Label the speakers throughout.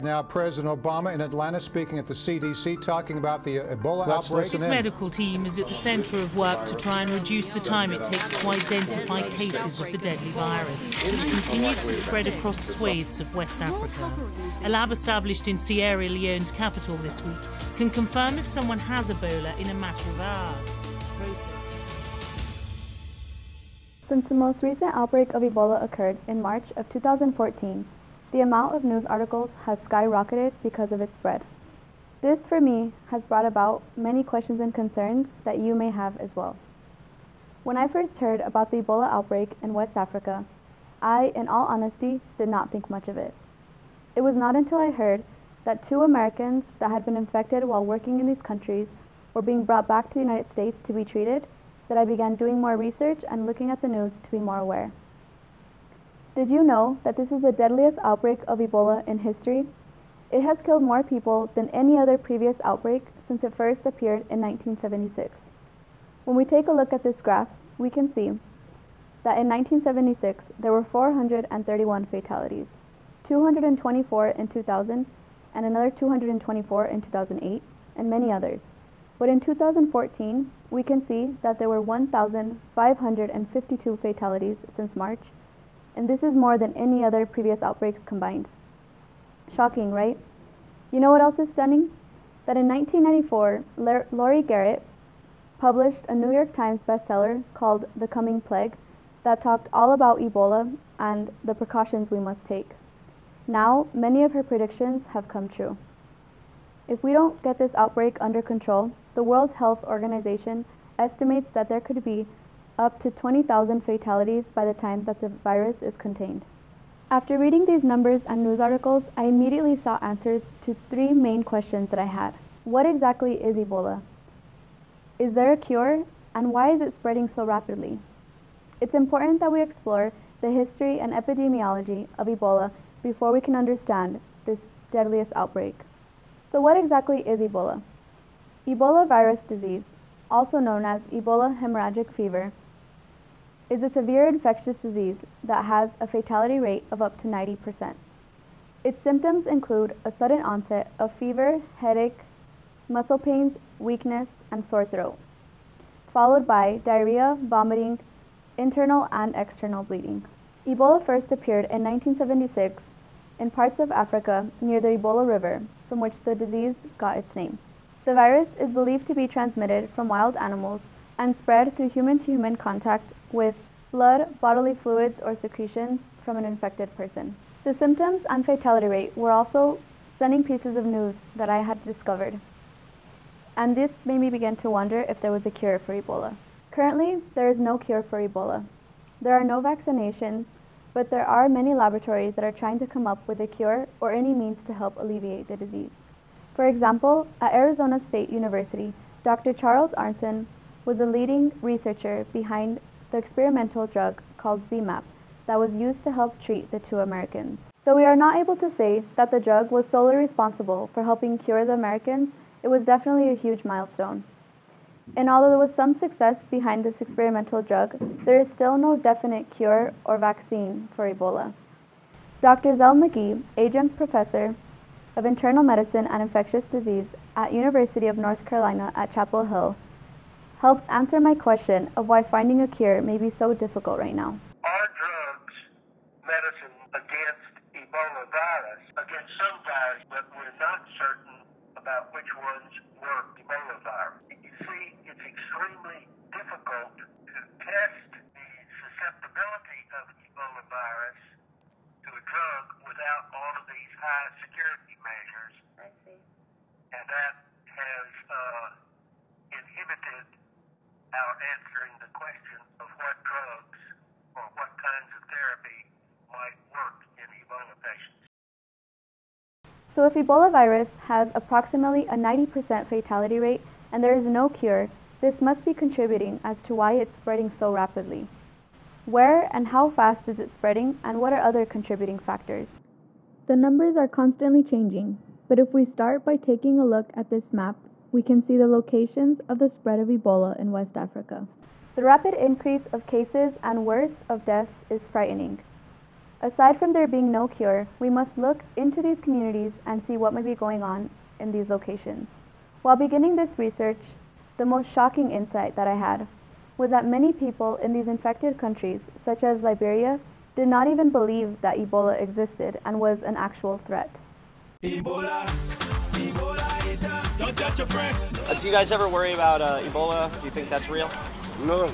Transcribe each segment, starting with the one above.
Speaker 1: Now, President Obama in Atlanta speaking at the CDC, talking about the Ebola outbreak.
Speaker 2: His medical team is at the center of work to try and reduce the time it takes to identify cases of the deadly virus, which continues to spread across swathes of West Africa. A lab established in Sierra Leone's capital this week can confirm if someone has Ebola in a matter of hours.
Speaker 3: Since the most recent outbreak of Ebola occurred in March of 2014, the amount of news articles has skyrocketed because of its spread. This, for me, has brought about many questions and concerns that you may have as well. When I first heard about the Ebola outbreak in West Africa, I, in all honesty, did not think much of it. It was not until I heard that 2 Americans that had been infected while working in these countries were being brought back to the United States to be treated that I began doing more research and looking at the news to be more aware. Did you know that this is the deadliest outbreak of Ebola in history? It has killed more people than any other previous outbreak since it first appeared in 1976. When we take a look at this graph, we can see that in 1976 there were 431 fatalities, 224 in 2000, and another 224 in 2008, and many others. But in 2014, we can see that there were 1,552 fatalities since March, and this is more than any other previous outbreaks combined. Shocking, right? You know what else is stunning? That in 1994, Laurie Garrett published a New York Times bestseller called The Coming Plague that talked all about Ebola and the precautions we must take. Now, many of her predictions have come true. If we don't get this outbreak under control, the World Health Organization estimates that there could be up to 20,000 fatalities by the time that the virus is contained. After reading these numbers and news articles, I immediately saw answers to 3 main questions that I had. What exactly is Ebola? Is there a cure? And why is it spreading so rapidly? It's important that we explore the history and epidemiology of Ebola before we can understand this deadliest outbreak. So what exactly is Ebola? Ebola virus disease, also known as Ebola hemorrhagic fever, is a severe infectious disease that has a fatality rate of up to 90%. Its symptoms include a sudden onset of fever, headache, muscle pains, weakness, and sore throat, followed by diarrhea, vomiting, internal and external bleeding. Ebola first appeared in 1976 in parts of Africa near the Ebola River, from which the disease got its name. The virus is believed to be transmitted from wild animals and spread through human-to-human contact with blood, bodily fluids, or secretions from an infected person. The symptoms and fatality rate were also stunning pieces of news that I had discovered, and this made me begin to wonder if there was a cure for Ebola. Currently, there is no cure for Ebola. There are no vaccinations, but there are many laboratories that are trying to come up with a cure or any means to help alleviate the disease. For example, at Arizona State University, Dr. Charles Arnson was a leading researcher behind the experimental drug called ZMapp that was used to help treat the 2 Americans. Though we are not able to say that the drug was solely responsible for helping cure the Americans, it was definitely a huge milestone. And although there was some success behind this experimental drug, there is still no definite cure or vaccine for Ebola. Dr. Zell McGee, adjunct professor of internal medicine and infectious disease at University of North Carolina at Chapel Hill, helps answer my question of why finding a cure may be so difficult right now.
Speaker 4: Are drugs medicine against Ebola virus, against some virus, but we're not certain about which ones work Ebola virus? You see, it's extremely difficult to test the susceptibility of Ebola virus to a drug without all of these high security measures.
Speaker 5: I see.
Speaker 4: And that has inhibited our answering the question of what drugs or what kinds of therapy might work in Ebola patients.
Speaker 3: So if Ebola virus has approximately a 90% fatality rate and there is no cure, this must be contributing as to why it's spreading so rapidly. Where and how fast is it spreading, and what are other contributing factors? The numbers are constantly changing, but if we start by taking a look at this map, we can see the locations of the spread of Ebola in West Africa. The rapid increase of cases and worse of deaths is frightening. Aside from there being no cure, we must look into these communities and see what may be going on in these locations. While beginning this research, the most shocking insight that I had was that many people in these infected countries, such as Liberia, did not even believe that Ebola existed and was an actual threat.
Speaker 5: Ebola, Ebola, don't touch your friend.
Speaker 6: Do you guys ever worry about Ebola? Do you think that's real?
Speaker 7: No.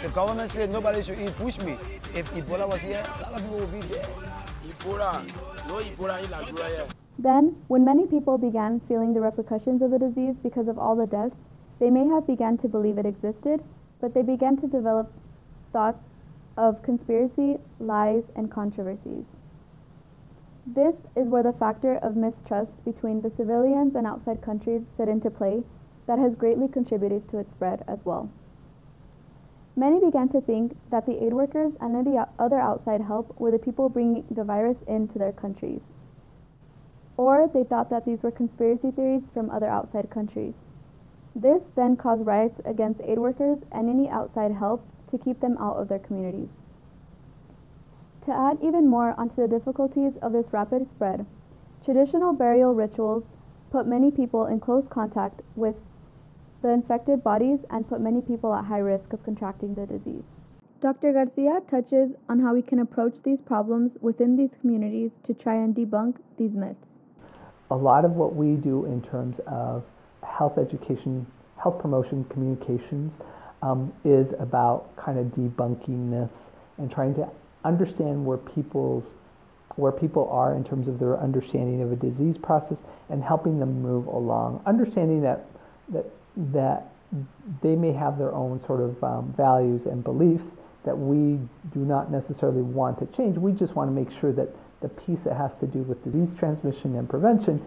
Speaker 8: The government said nobody should eat bushmeat. If Ebola was here, a lot of people would be dead.
Speaker 7: Ebola, no Ebola in Liberia.
Speaker 3: Then, when many people began feeling the repercussions of the disease because of all the deaths, they may have begun to believe it existed, but they began to develop thoughts of conspiracy, lies, and controversies. This is where the factor of mistrust between the civilians and outside countries set into play that has greatly contributed to its spread as well. Many began to think that the aid workers and any other outside help were the people bringing the virus into their countries. Or they thought that these were conspiracy theories from other outside countries. This then caused riots against aid workers and any outside help to keep them out of their communities. To add even more onto the difficulties of this rapid spread, traditional burial rituals put many people in close contact with the infected bodies and put many people at high risk of contracting the disease. Dr. Garcia touches on how we can approach these problems within these communities to try and debunk these myths.
Speaker 9: A lot of what we do in terms of health education, health promotion, communications, is about kind of debunking myths and trying to understand where people are in terms of their understanding of a disease process and helping them move along, understanding that they may have their own sort of values and beliefs that we do not necessarily want to change. We just want to make sure that the piece that has to do with disease transmission and prevention,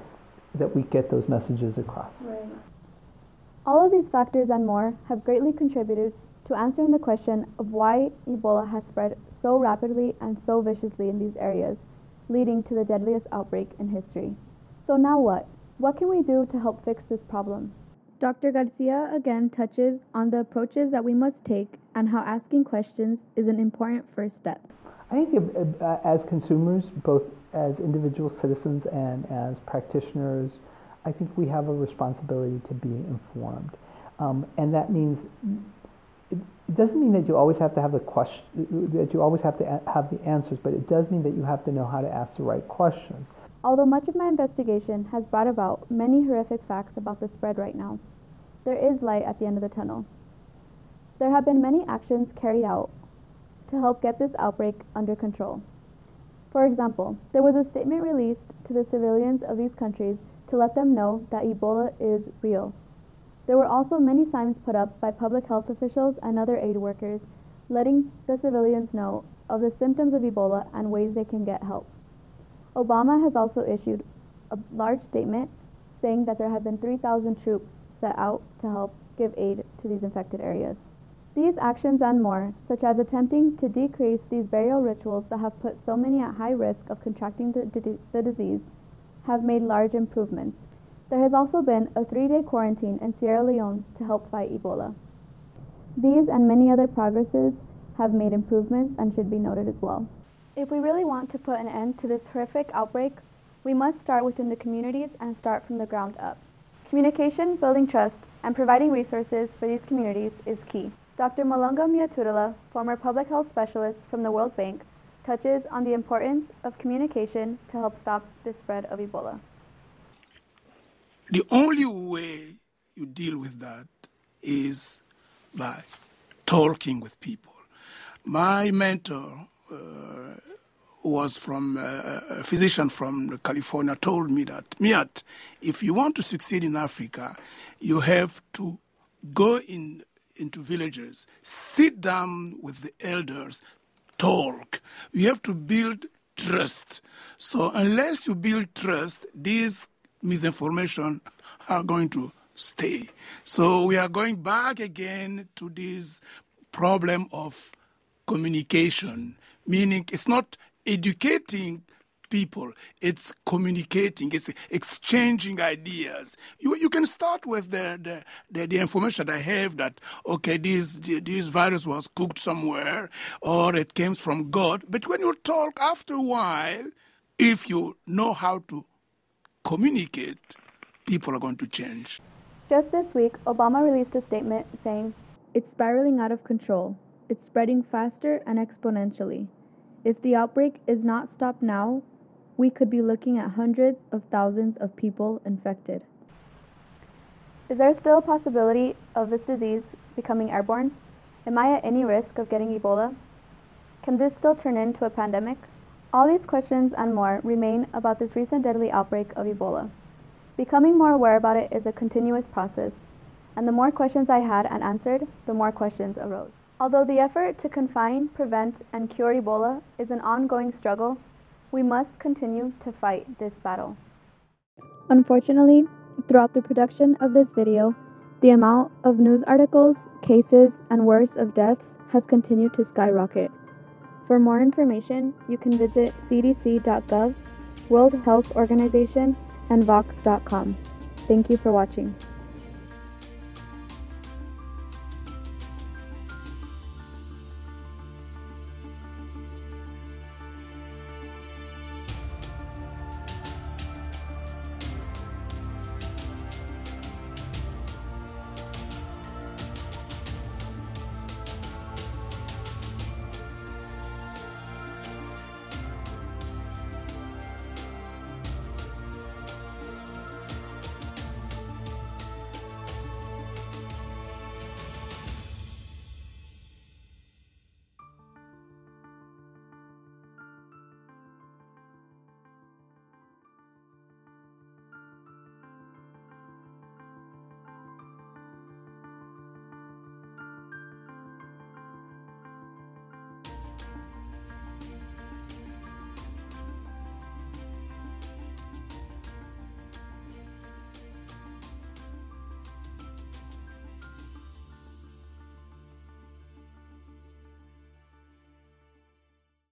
Speaker 9: that we get those messages across.
Speaker 3: Right. All of these factors and more have greatly contributed to answering the question of why Ebola has spread so rapidly and so viciously in these areas, leading to the deadliest outbreak in history. So now what? What can we do to help fix this problem? Dr. Garcia again touches on the approaches that we must take and how asking questions is an important first step.
Speaker 9: I think as consumers, both as individual citizens and as practitioners, I think we have a responsibility to be informed. And that means, it doesn't mean that you always have to have the question, that you always have to have the answers, but it does mean that you have to know how to ask the right questions.
Speaker 3: Although much of my investigation has brought about many horrific facts about the spread right now, there is light at the end of the tunnel. There have been many actions carried out to help get this outbreak under control. For example, there was a statement released to the civilians of these countries to let them know that Ebola is real. There were also many signs put up by public health officials and other aid workers letting the civilians know of the symptoms of Ebola and ways they can get help. Obama has also issued a large statement saying that there have been 3,000 troops set out to help give aid to these infected areas. These actions and more, such as attempting to decrease these burial rituals that have put so many at high risk of contracting the disease, have made large improvements. There has also been a 3-day quarantine in Sierra Leone to help fight Ebola. These and many other progresses have made improvements and should be noted as well. If we really want to put an end to this horrific outbreak, we must start within the communities and start from the ground up. Communication, building trust, and providing resources for these communities is key. Dr. Malonga Miatudala, former public health specialist from the World Bank, touches on the importance of communication to help stop the spread of Ebola.
Speaker 10: The only way you deal with that is by talking with people. My mentor, who was from a physician from California, told me that, Miat, if you want to succeed in Africa, you have to go into villages, sit down with the elders, talk. You have to build trust. So unless you build trust, these misinformation are going to stay. So we are going back again to this problem of communication, meaning it's not educating people. It's communicating. It's exchanging ideas. You can start with the information that I have that, okay, this virus was cooked somewhere or it came from God. But when you talk after a while, if you know how to communicate, people are going to change.
Speaker 3: Just this week, Obama released a statement saying, "It's spiraling out of control. It's spreading faster and exponentially. If the outbreak is not stopped now, we could be looking at hundreds of thousands of people infected." Is there still a possibility of this disease becoming airborne? Am I at any risk of getting Ebola? Can this still turn into a pandemic? All these questions and more remain about this recent deadly outbreak of Ebola. Becoming more aware about it is a continuous process, and the more questions I had and answered, the more questions arose. Although the effort to confine, prevent, and cure Ebola is an ongoing struggle, we must continue to fight this battle. Unfortunately, throughout the production of this video, the amount of news articles, cases, and worse of deaths has continued to skyrocket. For more information, you can visit cdc.gov, World Health Organization, and vox.com. Thank you for watching.